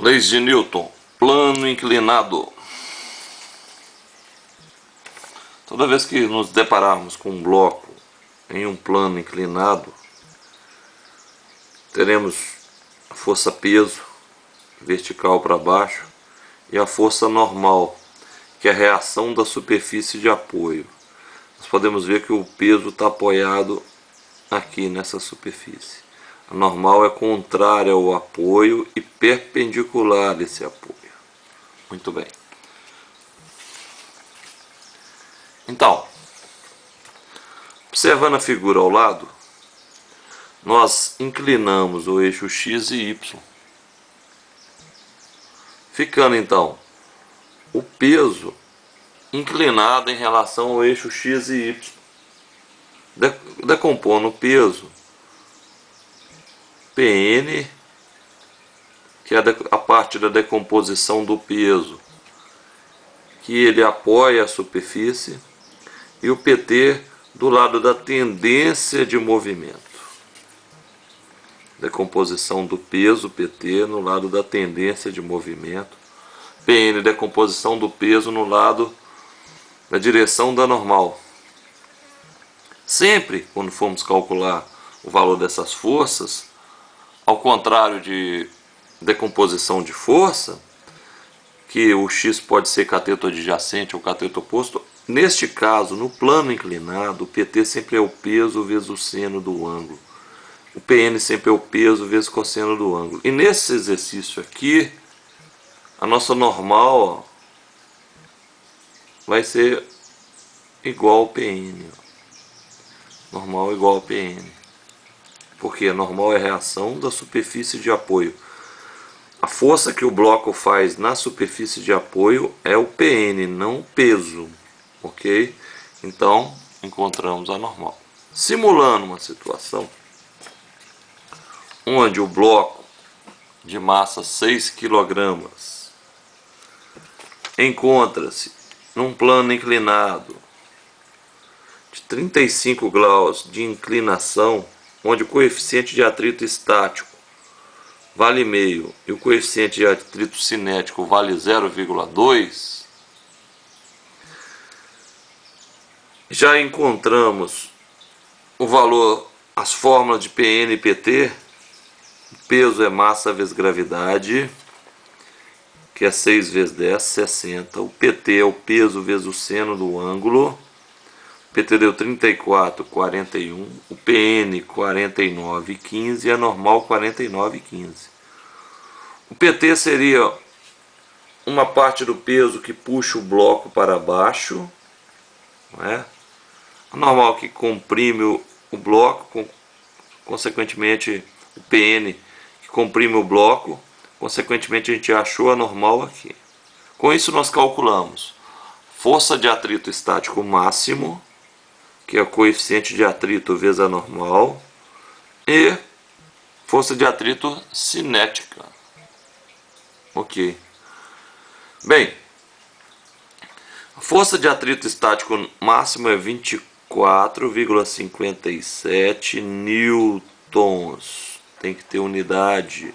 Leis de Newton, plano inclinado. Toda vez que nos depararmos com um bloco em um plano inclinado, teremos a força peso vertical para baixo e a força normal, que é a reação da superfície de apoio. Nós podemos ver que o peso está apoiado aqui nessa superfície. A normal é contrária ao apoio e perpendicular a esse apoio. Muito bem. Então, observando a figura ao lado, nós inclinamos o eixo X e Y. Ficando então o peso inclinado em relação ao eixo X e Y. Decompondo o peso, Pn, que é a parte da decomposição do peso, que ele apoia a superfície, e o Pt do lado da tendência de movimento. Decomposição do peso, Pt, no lado da tendência de movimento. Pn, decomposição do peso no lado da direção da normal. Sempre, quando formos calcular o valor dessas forças, ao contrário de decomposição de força, que o x pode ser cateto adjacente ou cateto oposto, neste caso, no plano inclinado, o Pt sempre é o peso vezes o seno do ângulo. O Pn sempre é o peso vezes o cosseno do ângulo. E nesse exercício aqui, a nossa normal vai ser igual ao Pn. Normal igual ao Pn. Porque a normal é a reação da superfície de apoio. A força que o bloco faz na superfície de apoio é o Pn, não o peso. Ok? Então, encontramos a normal. Simulando uma situação onde o bloco de massa 6 kg encontra-se num plano inclinado de 35 graus de inclinação, onde o coeficiente de atrito estático vale meio e o coeficiente de atrito cinético vale 0,2, já encontramos o valor, as fórmulas de Pn e Pt. O peso é massa vezes gravidade, que é 6 vezes 10, 60. O Pt é o peso vezes o seno do ângulo. O Pt deu 34,41. O Pn 49,15 e a normal 49,15. O Pt seria uma parte do peso que puxa o bloco para baixo, não é? A normal que comprime o bloco, consequentemente o Pn que comprime o bloco, consequentemente a gente achou a normal aqui. Com isso nós calculamos força de atrito estático máximo, que é o coeficiente de atrito vezes a normal, e força de atrito cinética. Ok. Bem, a força de atrito estático máximo é 24,57 newtons. Tem que ter unidade.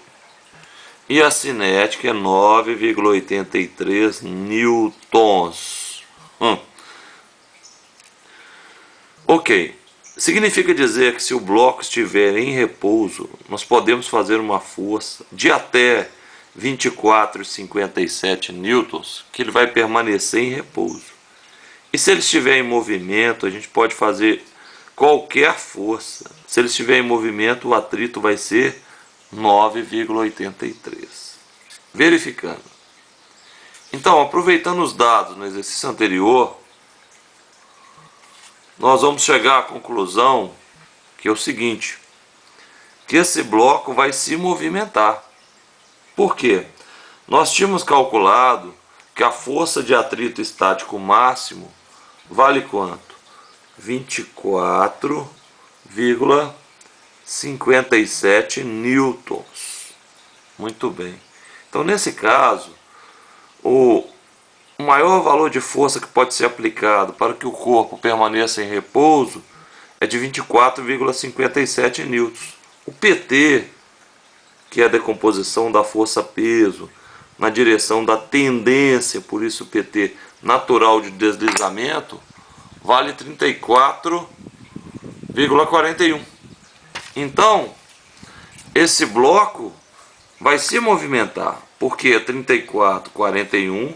E a cinética é 9,83 newtons. Ok. Significa dizer que se o bloco estiver em repouso, nós podemos fazer uma força de até 24,57 newtons, que ele vai permanecer em repouso. E se ele estiver em movimento, a gente pode fazer qualquer força. Se ele estiver em movimento, o atrito vai ser 9,83. Verificando. Então, aproveitando os dados no exercício anterior, nós vamos chegar à conclusão que é o seguinte, que esse bloco vai se movimentar. Por quê? Nós tínhamos calculado que a força de atrito estático máximo vale quanto? 24,57 newtons. Muito bem. Então, nesse caso, o maior valor de força que pode ser aplicado para que o corpo permaneça em repouso é de 24,57 newtons. O Pt, que é a decomposição da força-peso na direção da tendência, por isso o PT natural de deslizamento, vale 34,41. Então, esse bloco vai se movimentar, porque 34,41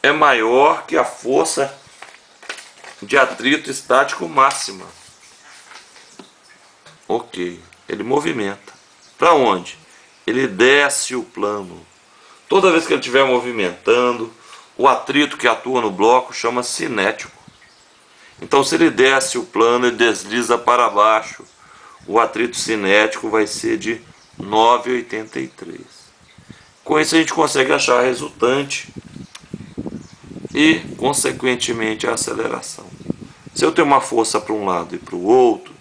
é maior que a força de atrito estático máxima. Ok, ele movimenta. Para onde? Ele desce o plano. Toda vez que ele estiver movimentando, o atrito que atua no bloco chama cinético. Então, se ele desce o plano e desliza para baixo, o atrito cinético vai ser de 9,83. Com isso a gente consegue achar a resultante e, consequentemente, a aceleração. Se eu tenho uma força para um lado e para o outro,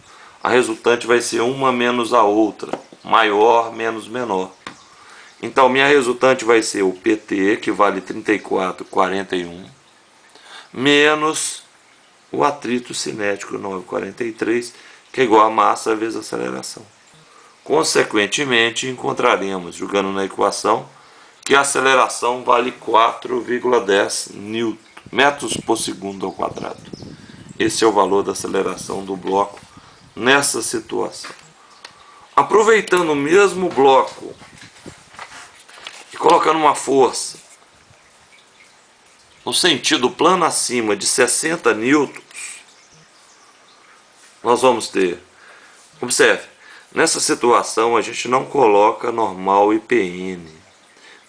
a resultante vai ser uma menos a outra, maior menos menor. Então, minha resultante vai ser o PT, que vale 34,41, menos o atrito cinético 9,43, que é igual a massa vezes a aceleração. Consequentemente, encontraremos, jogando na equação, que a aceleração vale 4,10 metros por segundo ao quadrado. Esse é o valor da aceleração do bloco nessa situação. Aproveitando o mesmo bloco e colocando uma força no sentido plano acima de 60 newtons, nós vamos ter, observe, nessa situação a gente não coloca normal e PN.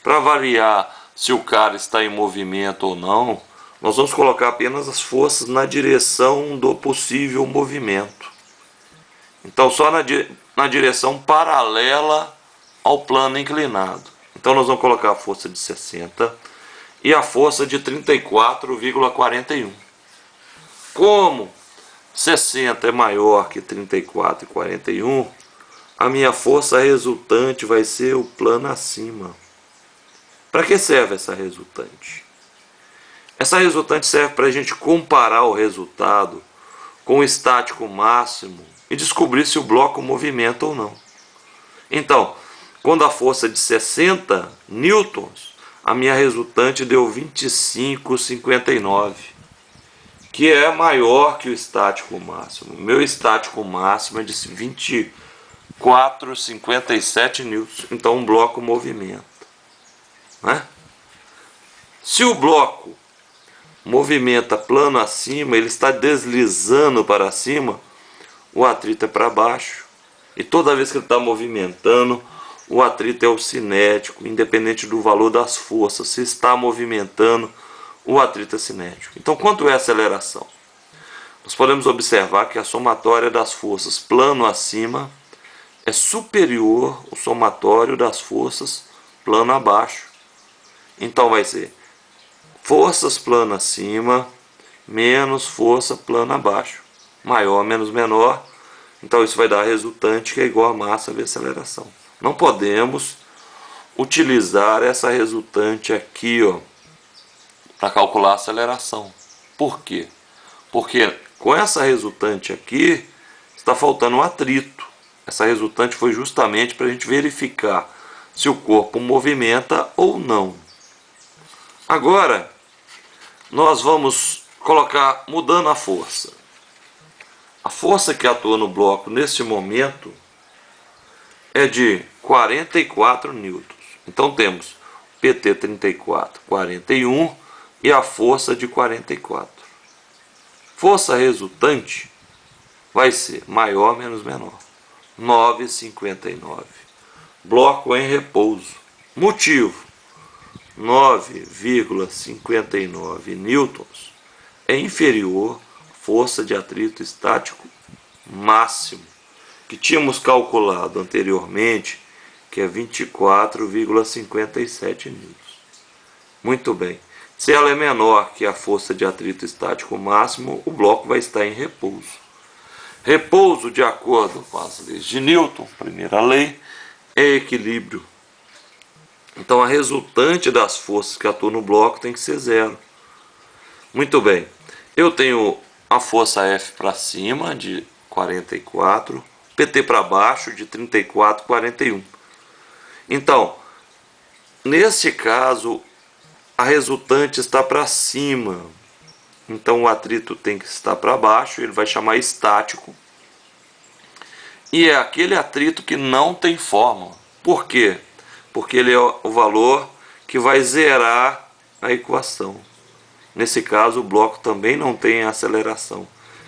Para avaliar se o cara está em movimento ou não, nós vamos colocar apenas as forças na direção do possível movimento. Então, só na direção paralela ao plano inclinado. Então, nós vamos colocar a força de 60 e a força de 34,41. Como 60 é maior que 34,41, a minha força resultante vai ser o plano acima. Para que serve essa resultante? Essa resultante serve para a gente comparar o resultado com o estático máximo e descobrir se o bloco movimenta ou não. Então, quando a força é de 60 newtons, a minha resultante deu 25,59, que é maior que o estático máximo. O meu estático máximo é de 24,57 newtons. Então, um bloco movimenta. Né? Se o bloco movimenta plano acima, ele está deslizando para cima, o atrito é para baixo. E toda vez que ele está movimentando, o atrito é o cinético, independente do valor das forças. Se está movimentando, o atrito é cinético. Então, quanto é a aceleração? Nós podemos observar que a somatória das forças plano acima é superior ao somatório das forças plano abaixo. Então, vai ser forças plano acima menos força plano abaixo. Maior menos menor. Então, isso vai dar a resultante, que é igual a massa vezes aceleração. Não podemos utilizar essa resultante aqui, para calcular a aceleração. Por quê? Porque com essa resultante aqui, está faltando um atrito. Essa resultante foi justamente para a gente verificar se o corpo movimenta ou não. Agora, nós vamos colocar, mudando a força. A força que atua no bloco nesse momento é de 44 newtons. Então temos PT 34,41 e a força de 44. Força resultante vai ser maior menos menor. 9,59. Bloco em repouso. Motivo: 9,59 newtons é inferior à força de atrito estático máximo, que tínhamos calculado anteriormente, que é 24,57 newtons. Muito bem. Se ela é menor que a força de atrito estático máximo, o bloco vai estar em repouso. Repouso, de acordo com as leis de Newton, primeira lei, é equilíbrio. Então, a resultante das forças que atuam no bloco tem que ser zero. Muito bem. Eu tenho a força F para cima, de 44, PT para baixo, de 34,41. Então, neste caso, a resultante está para cima. Então o atrito tem que estar para baixo, ele vai chamar estático. E é aquele atrito que não tem fórmula. Por quê? Porque ele é o valor que vai zerar a equação. Nesse caso, o bloco também não tem aceleração.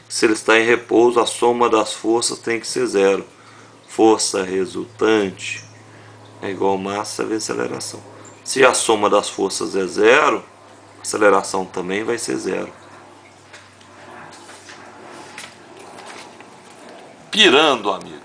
Se ele está em repouso, a soma das forças tem que ser zero. Força resultante é igual a massa vezes aceleração. Se a soma das forças é zero, a aceleração também vai ser zero. Pirando, amigo.